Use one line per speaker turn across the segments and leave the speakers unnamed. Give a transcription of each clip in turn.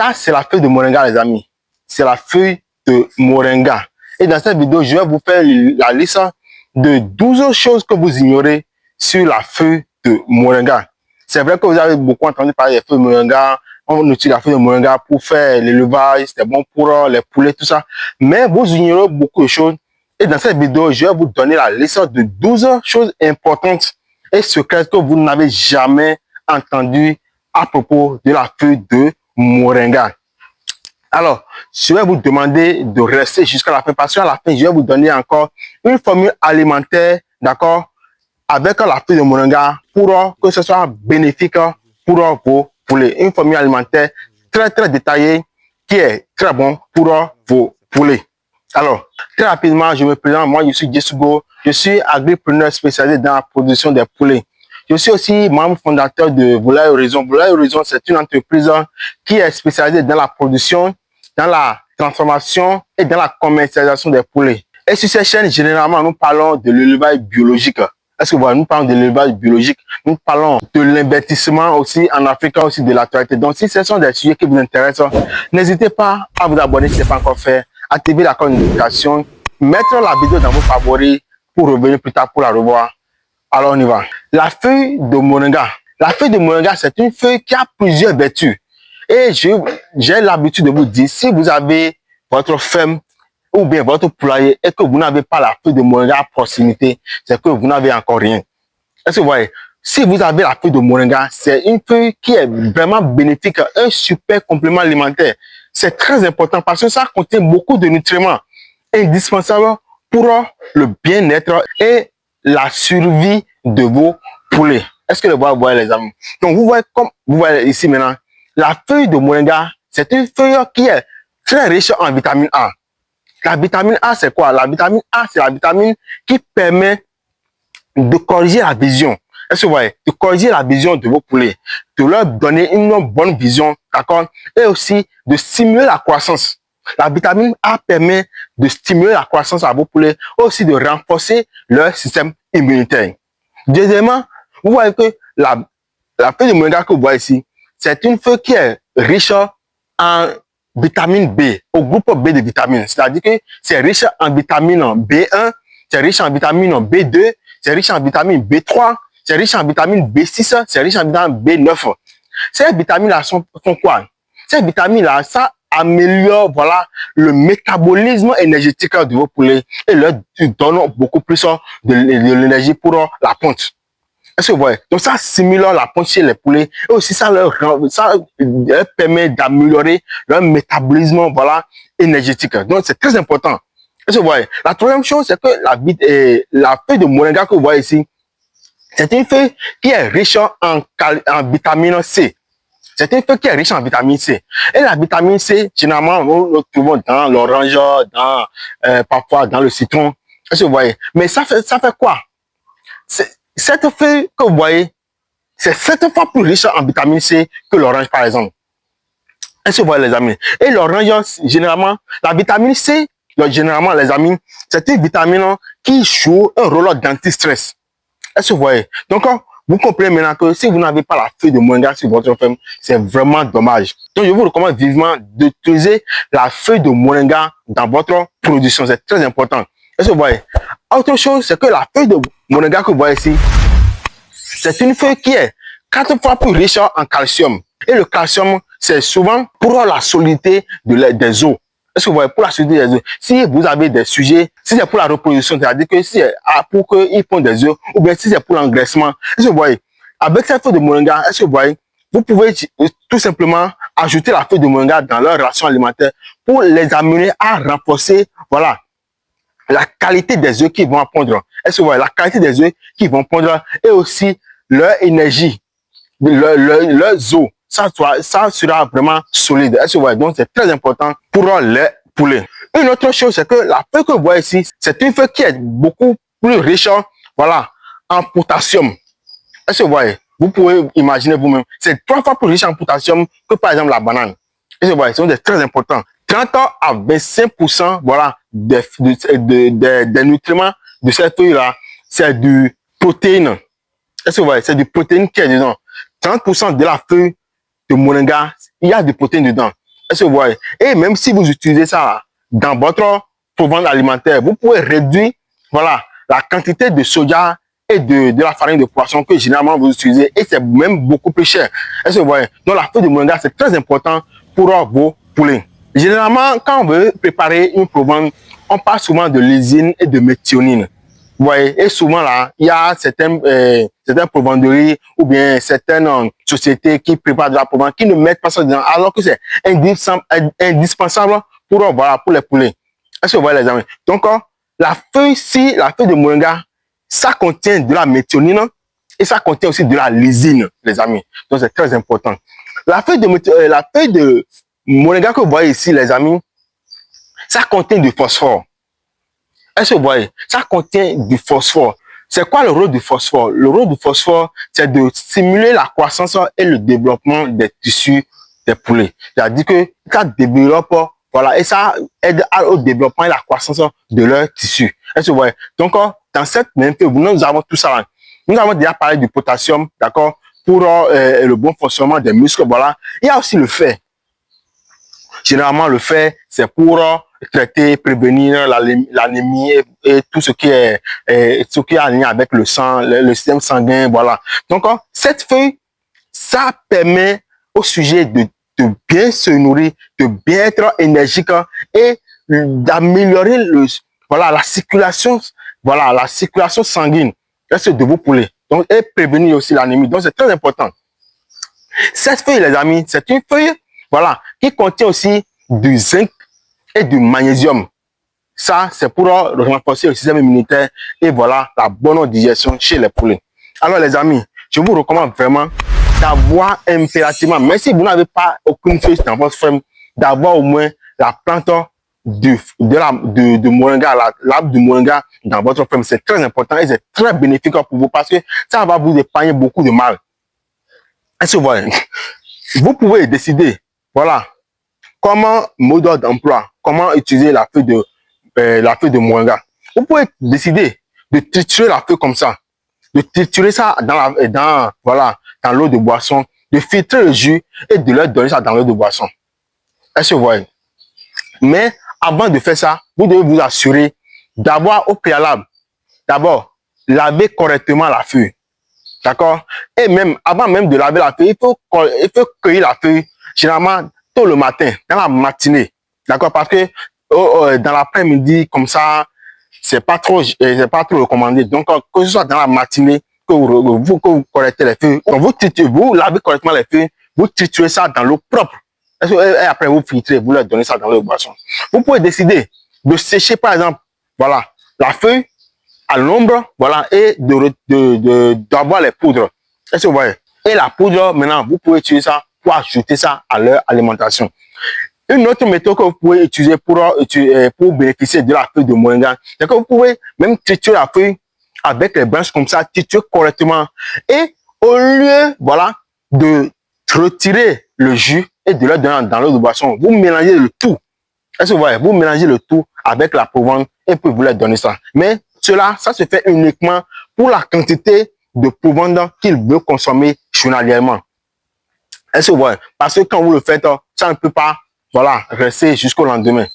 Ça, c'est la feuille de moringa, les amis. C'est la feuille de moringa. Et dans cette vidéo, je vais vous faire la liste de 12 choses que vous ignorez sur la feuille de moringa. C'est vrai que vous avez beaucoup entendu parler des feuilles de moringa. On utilise la feuille de moringa pour faire l'élevage, c'est bon pour les poulets, tout ça. Mais vous ignorez beaucoup de choses. Et dans cette vidéo, je vais vous donner la liste de 12 choses importantes et secrètes que vous n'avez jamais entendu à propos de la feuille de moringa. Alors, je vais vous demander de rester jusqu'à la fin parce qu'à la fin, je vais vous donner encore une formule alimentaire, d'accord, avec la feuille de moringa pour que ce soit bénéfique pour vos poulets. Une formule alimentaire très détaillée qui est très bon pour vos poulets. Alors, très rapidement, je me présente. Moi, je suis Jessugo. Je suis agripreneur spécialisé dans la production des poulets. Je suis aussi membre fondateur de Volaille Horizon. Volaille Horizon, c'est une entreprise qui est spécialisée dans la production, dans la transformation et dans la commercialisation des poulets. Et sur cette chaîne, généralement, nous parlons de l'élevage biologique. Est-ce que voilà, nous parlons de l'élevage biologique, nous parlons de l'investissement aussi en Afrique, aussi de l'actualité. Donc, si ce sont des sujets qui vous intéressent, n'hésitez pas à vous abonner si ce n'est pas encore fait, activer la notification, mettre la vidéo dans vos favoris pour revenir plus tard pour la revoir. Alors, on y va. La feuille de moringa. La feuille de moringa, c'est une feuille qui a plusieurs vertus. Et j'ai l'habitude de vous dire, si vous avez votre ferme ou bien votre poulailler et que vous n'avez pas la feuille de moringa à proximité, c'est que vous n'avez encore rien. Est-ce que vous voyez? Si vous avez la feuille de moringa, c'est une feuille qui est vraiment bénéfique, un super complément alimentaire. C'est très important parce que ça contient beaucoup de nutriments indispensables pour le bien-être et la survie de vos poulets. Est-ce que vous voyez, les amis? Donc, vous voyez, comme vous voyez ici maintenant, la feuille de moringa, c'est une feuille qui est très riche en vitamine A. La vitamine A, c'est quoi? La vitamine A, c'est la vitamine qui permet de corriger la vision. Est-ce que vous voyez? De corriger la vision de vos poulets, de leur donner une bonne vision, d'accord? Et aussi de stimuler la croissance. La vitamine A permet de stimuler la croissance à vos poulets, aussi de renforcer leur système immunitaire. Deuxièmement, vous voyez que la feuille de moringa que vous voyez ici, c'est une feuille qui est riche en vitamine B, au groupe B de vitamines. C'est-à-dire que c'est riche en vitamine B1, c'est riche en vitamine B2, c'est riche en vitamine B3, c'est riche en vitamine B6, c'est riche en vitamine B9. Ces vitamines-là sont quoi? Ces vitamines-là, ça améliore, voilà, le métabolisme énergétique de vos poulets et leur donne beaucoup plus de l'énergie pour la ponte. Est-ce que vous voyez? Donc ça stimule la ponte chez les poulets et aussi ça leur permet d'améliorer leur métabolisme, voilà, énergétique. Donc c'est très important. Est-ce que vous voyez? La troisième chose, c'est que la feuille de moringa que vous voyez ici, c'est une feuille qui est riche en vitamine C. C'est une feuille qui est riche en vitamine C. Et la vitamine C, généralement, nous le trouvons dans l'orange, parfois dans le citron. Est-ce que vous voyez? Mais ça fait quoi? Cette feuille que vous voyez, c'est 7 fois plus riche en vitamine C que l'orange, par exemple. Est-ce que vous voyez, les amis? Et l'orange, généralement, la vitamine C, généralement, les amis, c'est une vitamine qui joue un rôle d'anti-stress. Est-ce que vous voyez? Donc, vous comprenez maintenant que si vous n'avez pas la feuille de moringa sur votre ferme, c'est vraiment dommage. Donc, je vous recommande vivement d'utiliser la feuille de moringa dans votre production. C'est très important. Est-ce que vous voyez? Autre chose, c'est que la feuille de moringa que vous voyez ici, c'est une feuille qui est 4 fois plus riche en calcium. Et le calcium, c'est souvent pour la solidité des os. Est-ce que vous voyez? Pour la solidité des os. Si vous avez des sujets, si c'est pour la reproduction, c'est-à-dire que si c'est pour qu'ils pondent des œufs, ou bien si c'est pour l'engraissement, est-ce que vous voyez? Avec cette feuille de moringa, est-ce que vous voyez? Vous pouvez tout simplement ajouter la feuille de moringa dans leur ration alimentaire pour les amener à renforcer, voilà, la qualité des œufs qui vont pondre. Est-ce que vous voyez? La qualité des œufs qui vont pondre et aussi leur énergie, leurs os. Ça sera vraiment solide. Est-ce que vous voyez? Donc, c'est très important pour les poulets. Une autre chose, c'est que la feuille que vous voyez ici, c'est une feuille qui est beaucoup plus riche, voilà, en potassium. Est-ce que vous voyez? Vous pouvez imaginer vous-même. C'est 3 fois plus riche en potassium que, par exemple, la banane. Est-ce que vous voyez? C'est très important. 30 à 25%, voilà, des nutriments de cette feuille-là, c'est du protéine. Est-ce que vous voyez? C'est du protéine qui est dedans. 30% de la feuille de moringa, il y a du protéine dedans. Est-ce que vous voyez? Et même si vous utilisez ça dans votre provende alimentaire, vous pouvez réduire, voilà, la quantité de soja et de la farine de poisson que généralement vous utilisez. Et c'est même beaucoup plus cher. Est-ce que vous voyez? Donc la feuille de moringa, c'est très important pour vos poulets. Généralement, quand on veut préparer une provende, on parle souvent de lysine et de méthionine. Vous voyez, et souvent là, il y a certaines provenderies ou bien certaines sociétés qui préparent de la provende qui ne mettent pas ça dedans, alors que c'est indispensable pour, voilà, pour les poulets. Est-ce que vous voyez les amis? Donc, la feuille de moringa, ça contient de la méthionine et ça contient aussi de la lysine, les amis. Donc, c'est très important. La feuille de moringa que vous voyez ici, les amis, ça contient du phosphore. Est-ce que vous voyez? Ça contient du phosphore. C'est quoi le rôle du phosphore? Le rôle du phosphore, c'est de stimuler la croissance et le développement des tissus des poulets. C'est-à-dire que ça développe, voilà, et ça aide au développement et la croissance de leurs tissus. Est-ce que vous voyez? Donc, dans cette même feuille, nous avons tout ça. Nous avons déjà parlé du potassium, d'accord, pour le bon fonctionnement des muscles, voilà. Il y a aussi le fer. Généralement, le fer, c'est pour traiter, prévenir l'anémie et tout ce qui est en lien avec le sang, le système sanguin, voilà. Donc, cette feuille, ça permet au sujet de bien se nourrir, de bien être énergique et d'améliorer la circulation sanguine de vos poulets. Donc, et prévenir aussi l'anémie. Donc, c'est très important. Cette feuille, les amis, c'est une feuille, voilà, qui contient aussi du zinc et du magnésium. Ça, c'est pour renforcer le système immunitaire et voilà, la bonne digestion chez les poulets. Alors, les amis, je vous recommande vraiment d'avoir impérativement, même si vous n'avez pas aucune feuille dans votre ferme, d'avoir au moins la plante de moringa, l'arbre de moringa dans votre ferme. C'est très important et c'est très bénéfique pour vous parce que ça va vous épargner beaucoup de mal. Est-ce que vous voyez? Vous pouvez décider, voilà, comment mode d'emploi, comment utiliser la feuille de moringa. Vous pouvez décider de triturer la feuille comme ça, de triturer ça dans l'eau de boisson, de filtrer le jus et de leur donner ça dans l'eau de boisson. Est-ce que vous voyez? Mais avant de faire ça, vous devez vous assurer d'avoir au préalable, d'abord, laver correctement la feuille. D'accord? Et même, avant même de laver la feuille, il faut cueillir la feuille, généralement, tôt le matin, dans la matinée. D'accord? Parce que dans l'après-midi, comme ça, c'est pas trop recommandé. Donc, que ce soit dans la matinée, que vous collectez les feuilles, vous lavez correctement les feuilles, vous triturez ça dans l'eau propre. Et après, vous filtrez, vous leur donnez ça dans l'eau de boisson. Vous pouvez décider de sécher, par exemple, voilà, la feuille à l'ombre, voilà, et d'avoir les poudres. Est-ce que vous voyez? Et la poudre, maintenant, vous pouvez utiliser ça pour ajouter ça à leur alimentation. Une autre méthode que vous pouvez utiliser pour bénéficier de la feuille de moringa, c'est que vous pouvez même triturer la feuille avec les branches comme ça, triturer correctement. Et au lieu, voilà, de retirer le jus et de le donner dans l'eau de boisson, vous mélangez le tout. Est-ce que vous voyez? Vous mélangez le tout avec la provende et puis vous leur donnez ça. Mais ça se fait uniquement pour la quantité de provende qu'il veut consommer journalièrement. Est-ce que vous voyez? Parce que quand vous le faites, ça ne peut pas, voilà, rester jusqu'au lendemain.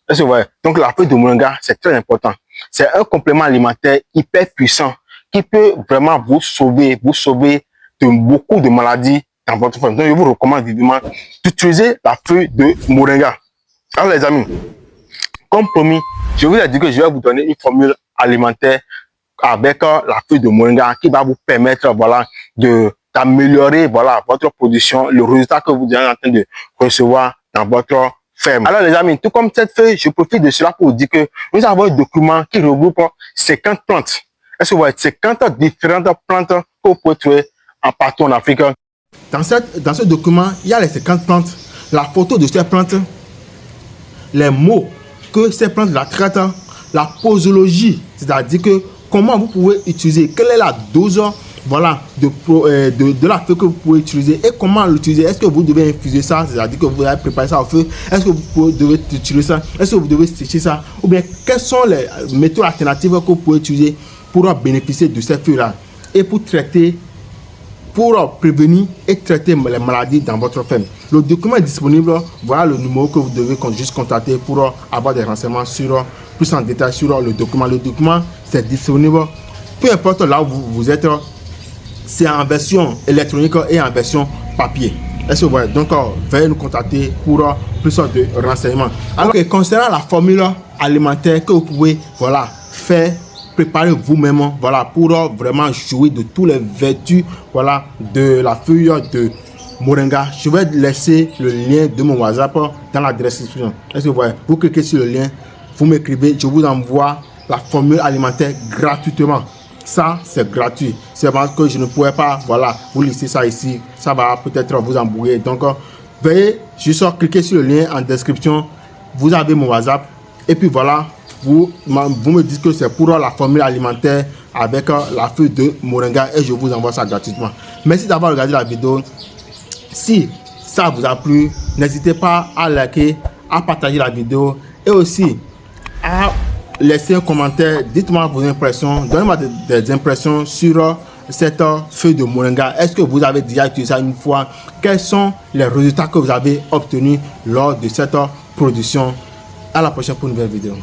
Est-ce que vous voyez? Donc la feuille de moringa, c'est très important. C'est un complément alimentaire hyper puissant qui peut vraiment vous sauver de beaucoup de maladies dans votre ferme. Donc je vous recommande vivement d'utiliser la feuille de moringa. Alors les amis, comme promis, je vous ai dit que je vais vous donner une formule alimentaire avec la feuille de moringa qui va vous permettre, voilà, d'améliorer, voilà, votre production, le résultat que vous êtes en train de recevoir dans votre ferme. Alors les amis, tout comme cette feuille, je profite de cela pour vous dire que nous avons un document qui regroupe 50 plantes. Est-ce que vous voyez? 50 différentes plantes que vous pouvez trouver partout en Afrique. Dans ce document, il y a les 50 plantes, la photo de ces plantes, les mots que ces plantes la traitent, la posologie, c'est-à-dire que comment vous pouvez utiliser, quelle est la dose, voilà, de la feuille que vous pouvez utiliser et comment l'utiliser. Est-ce que vous devez infuser ça, c'est-à-dire que vous allez préparer ça au feu? Est-ce que vous devez utiliser ça? Est-ce que vous devez sécher ça? Ou bien quelles sont les méthodes alternatives que vous pouvez utiliser pour bénéficier de cette feuille-là et pour traiter
pour prévenir et traiter les maladies dans votre ferme. Le document est disponible. Voilà le numéro que vous devez juste contacter pour avoir des renseignements sur plus en détail sur le document. Le document, c'est disponible. Peu importe là où vous êtes, c'est en version électronique et en version papier. Est-ce que vous voyez? Donc, veuillez nous contacter pour plus de renseignements. Alors que concernant la formule alimentaire que vous pouvez faire, préparer vous-même, pour vraiment jouir de toutes les vertus de la feuille de moringa. Je vais laisser le lien de mon WhatsApp dans la description. Est-ce que vous voyez? Vous cliquez sur le lien, vous m'écrivez, je vous envoie la formule alimentaire gratuitement. Ça, c'est gratuit. C'est parce que je ne pourrais pas, vous laisser ça ici. Ça va peut-être vous embrouiller. Donc, veuillez juste cliquer sur le lien en description. Vous avez mon WhatsApp. Et puis vous me dites que c'est pour la formule alimentaire avec la feuille de moringa. Et je vous envoie ça gratuitement. Merci d'avoir regardé la vidéo. Si ça vous a plu, n'hésitez pas à liker, à partager la vidéo. Et aussi, à laissez un commentaire, dites-moi vos impressions, donnez-moi des impressions sur cette feuille de moringa. Est-ce que vous avez déjà utilisé ça une fois? Quels sont les résultats que vous avez obtenus lors de cette production? À la prochaine pour une nouvelle vidéo.